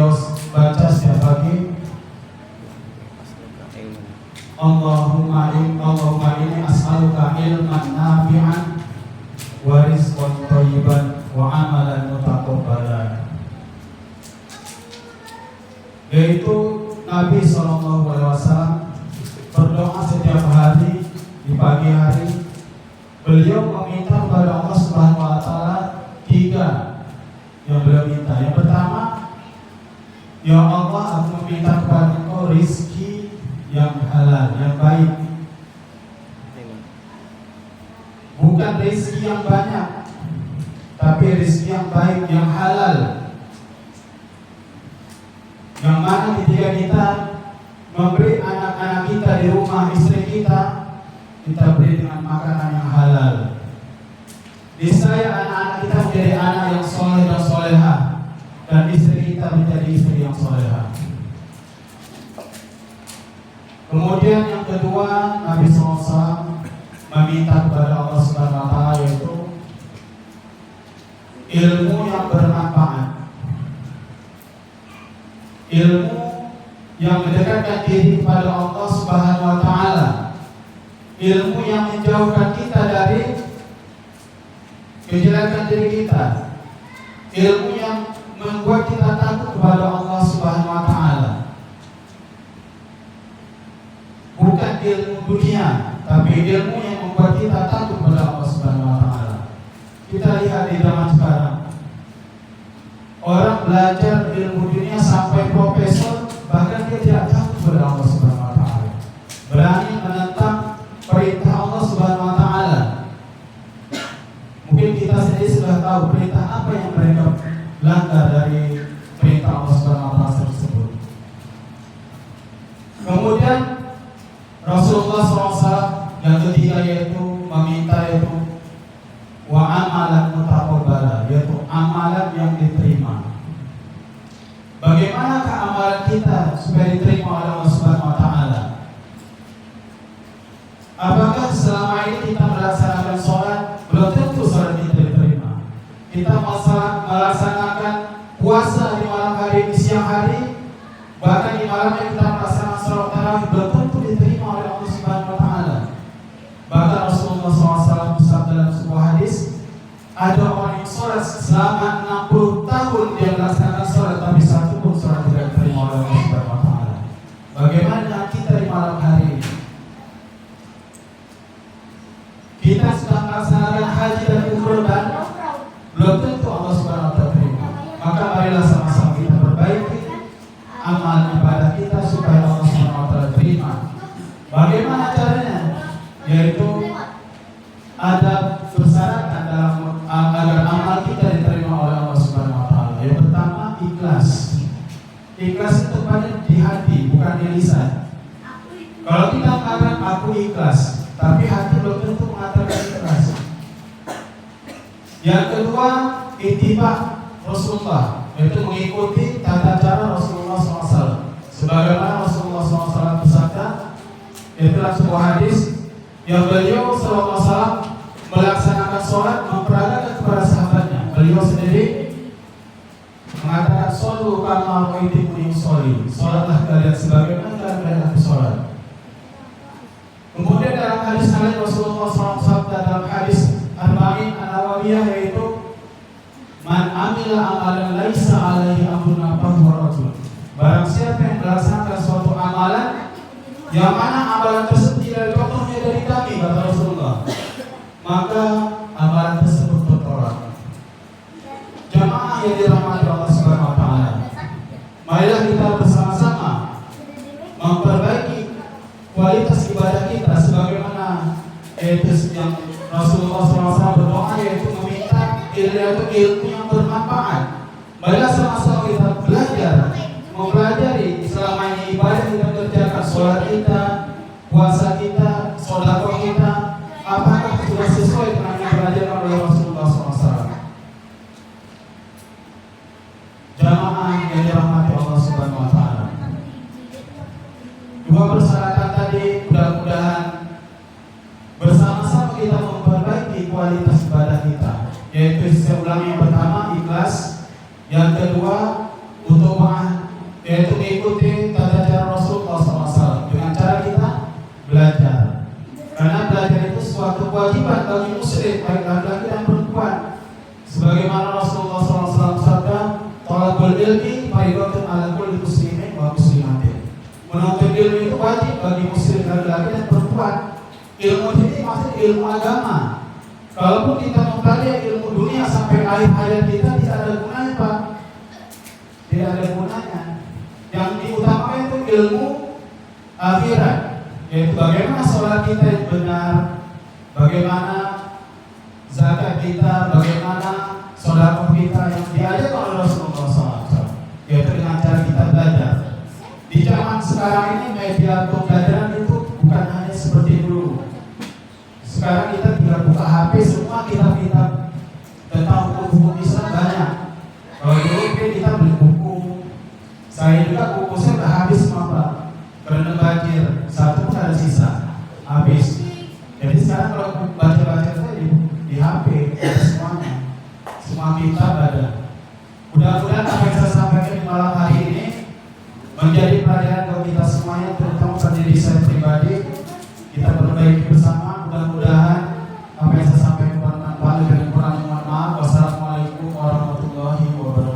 beliau baca setiap pagi, Allahumma inni as'aluka ilman nafi'an wa rizqan thayyiban wa amalan mutaqabbalan. Yaitu Nabi SAW berdoa setiap hari di pagi hari. Beliau meminta kepada Allah Subhanahu wa taala 3 yang beliau minta. Yang pertama, ya Allah, aku meminta kepada Engkau rizki yang halal, yang baik. Bukan rizki yang banyak, tapi rizki yang baik, yang halal. Yang mana ketika kita memberi anak-anak kita di rumah, istri kita beri dengan makanan yang halal. Niscaya anak-anak kita menjadi anak yang soleh dan soleha, dan istri kita menjadi istri yang soleha. Kemudian yang kedua, Nabi SAW meminta kepada Allah Subhanahu wa taala yaitu ilmu yang bermanfaat. Ilmu yang mendekatkan diri kepada Allah Subhanahu wa taala. Ilmu yang menjauhkan kita dari kejelekan diri kita. Ilmu yang membuat kita takut kepada Allah Subhanahu wa taala. Bukan ilmu dunia, tapi ilmu yang membuat kita takut kepada Allah Subhanahu wa taala. Kita lihat di zaman sekarang, orang belajar ilmu dunia sampai profesor, bahkan dia tidak takut kepada Allah Subhanahu wa taala. Berani menentang perintah Allah Subhanahu wa taala. Mungkin kita sendiri sudah tahu perintah apa yang mereka langgar dari perintah Allah Subhanahu wa taala tersebut. Kemudian Rasulullah SAW yang ketiga yaitu meminta yaitu wa amalan mutaqabbala, yaitu amalan yang diterima. Bagaimanakah amalan kita supaya diterima oleh Allah Subhanahu wa taala? Apakah selama ini kita melaksanakan sholat? Belum tentu sholat kita diterima. Kita melaksanakan puasa di malam hari, di siang hari, bahkan di malamnya kita melaksanakan sholat tarawih, belum tentu diterima oleh Allah Subhanahu wa taala. Bahkan Rasulullah SAW bersabda dalam sebuah hadis, ada orang yang sholat selama 60 tahun dia melaksanakan sholat, tapi satu pun sholat tidak diterima oleh Allah Subhanahu wa taala. Bagaimana kita di malam hari ini? Kita sudah melaksanakan haji dan umroh dan belum tentu Allah Subhanahu wa taala terima. Maka marilah sama-sama kita perbaiki amal ibadah kita supaya Allah Subhanahu wa taala terima. Bagaimana caranya? Yaitu ada persyaratan dalam agar amal kita diterima oleh Allah Subhanahu wa taala. Yang pertama, ikhlas. Ikhlas itu pada di hati, bukan di lisan. Kalau kita mengatakan aku ikhlas, tapi hati belum tentu mengatakan ikhlas. Yang kedua, ittiba Rasulullah, yaitu mengikuti tata cara Rasulullah SAW. Sebagaimana Rasulullah SAW bersabda, yaitu dalam sebuah hadis yang beliau SAW melaksanakan sholat, memperagakan kepada sahabatnya. Beliau sendiri mengatakan, "Shollu kama ra'aitumuni usolli." Sholatlah kalian sebagaimana kalian aku sholat. Kemudian dalam hadis lain Rasulullah SAW dalam hadis Arba'in An-Nawawiyah yaitu, "Man amila amalan laisa alaihi amruna fahuwa raddun." Barang siapa yang melaksanakan suatu amalan yang mana amalan tersebut tidak contohnya dari kami, kata Rasulullah, maka amalan tersebut bertolak. Jamaah yang dirahmati Allah Subhanahu wa taala, marilah kita bersama-sama memperbaiki kualitas ibadah kita sebagaimana etis yang Rasulullah SAW berdoa, yaitu meminta ilmu yang bermanfaat. Marilah sama-sama kita belajar, mempelajari selama ini ibadah kita kerjakan, sholat kita, puasa kita, sedekah kita, apakah sudah sesuai dengan yang diajarkan oleh Rasulullah SAW. Jamaah yang dirahmati Allah Subhanahu wa taala, dua persyaratan tadi mudah-mudahan bersama-sama kita memperbaiki kualitas ibadah kita, yaitu saya ulangi, yang pertama ikhlas, yang kedua untuk muslim, baik laki-laki dan perempuan. Sebagaimana Rasulullah SAW sabda, "Thalabul ilmi fardhatun 'ala kulli muslimin wa muslimatin." Menuntut ilmu itu wajib bagi muslim laki-laki dan perempuan. Ilmu ini maksudnya ilmu agama. Kalaupun kita mempelajari ilmu dunia sampai akhir hayat kita, tidak ada gunanya, Pak. Tidak ada gunanya. Yang diutamakan itu ilmu akhirat, yaitu bagaimana sholat kita yang benar, bagaimana zakat kita, bagaimana sedekah kita yang diajarkan oleh Rasulullah SAW, yaitu dengan cara kita belajar. Di zaman sekarang ini media pembelajaran itu bukan hanya seperti dulu. Sekarang kita tinggal buka HP, semua kitab-kitab tentang hukum-hukum Islam banyak. Kalau dulu kita beli buku, saya juga buku saya udah habis semua, Pak, karena banjir, satu pun ada sisa, habis. Jadi sekarang kalau baca-baca saya di HP, ada semuanya, semua kitab ada. Mudah-mudahan apa yang saya sampaikan di malam hari ini menjadi pelajaran bagi kita semuanya, terutama bagi diri saya pribadi. Kita perbaiki bersama